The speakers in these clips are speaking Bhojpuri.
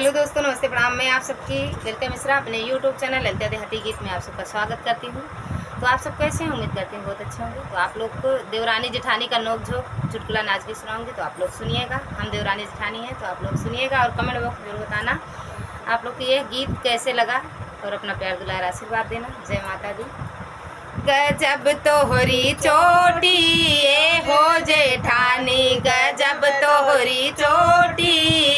हेलो दोस्तों, नमस्ते, प्रणाम। मैं आप सबकी ललिता मिश्रा अपने यूट्यूब चैनल ललिता देहाती गीत में आप सबका स्वागत करती हूँ। तो आप सब कैसे हैं? उम्मीद करती हूँ बहुत अच्छे होंगे। तो आप लोग को देवरानी जेठानी का नोक झोंक चुटकुला नाच भी सुनाऊंगी, तो आप लोग सुनिएगा। हम देवरानी जेठानी हैं, तो आप लोग सुनिएगा और कमेंट बॉक्स जरूर बताना आप लोग को ये गीत कैसे लगा और अपना प्यार दुलार आशीर्वाद देना। जय माता दी। गजब तोहरी चोटी ए हो जेठानी, गजब तोहरी चोटी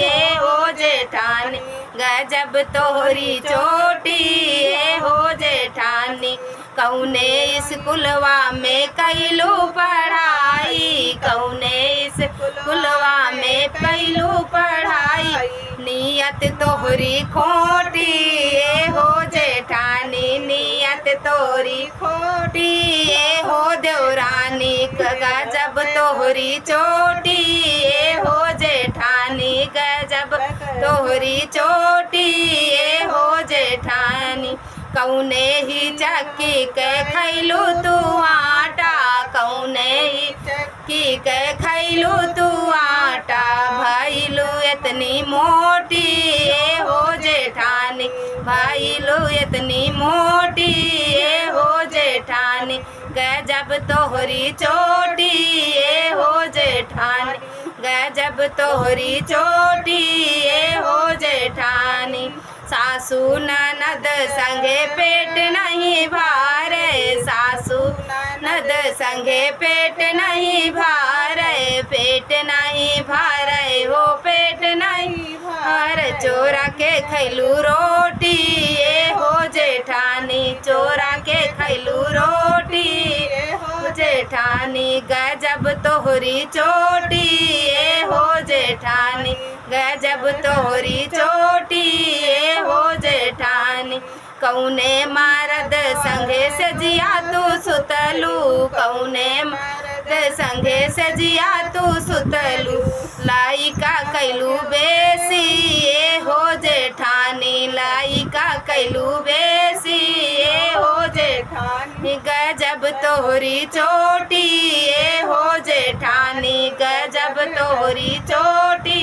ए हो जेठानी, गजब तोहरी चोटी ए हो जेठानी। कौने स्कूलवा में कैलू पढ़ाई, कौने स्कूलवा में कैलू पढ़ाई। नियत तोहरी खोटी ए हो जेठानी, नियत तोहरी खोटी ए हो देवरानी। गजब तोहरी चोटी ए हो जेठानी, गजब तोहरी चोटी ए हो जेठानी। कौने ही चक्की के खैलू तू आटा, कौने ही चक्की के खैलू तू आटा। भैलू इतनी मोटी ए हो जेठानी, भैलू इतनी मोटी ए हो जेठानी। गजब तोहरी चोटी ए हो जेठानी, गजब तोहरी चोटी ए हो जेठानी। सासू ननद संगे पेट नहीं भारे, सासू ननद संगे पेट नहीं भारे, पेट नहीं भारे हो पेट नहीं भारे। चोरा के खैलू रोटी ए हो जेठानी, चोरा के खैलू रोटी ए हो जेठानी। गजब तोहरी चोटी ए हो जेठानी, गजब तोहरी चोटी ए हो जेठानी। कौने मर्द संगे से जिया तू सुतलू, कौने मर्द संगे से जिया तू सुतलू। लाइका कैलू बेसी ए हो जेठानी, लाइका कैलू बेसी ए हो जेठानी। गजब तोहरी चोटी ए हो जेठानी, गजब तोहरी चोटी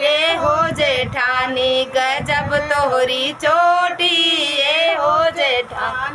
ए हो जेठानी, गजब तोहरी चोटी ए हो जेठानी।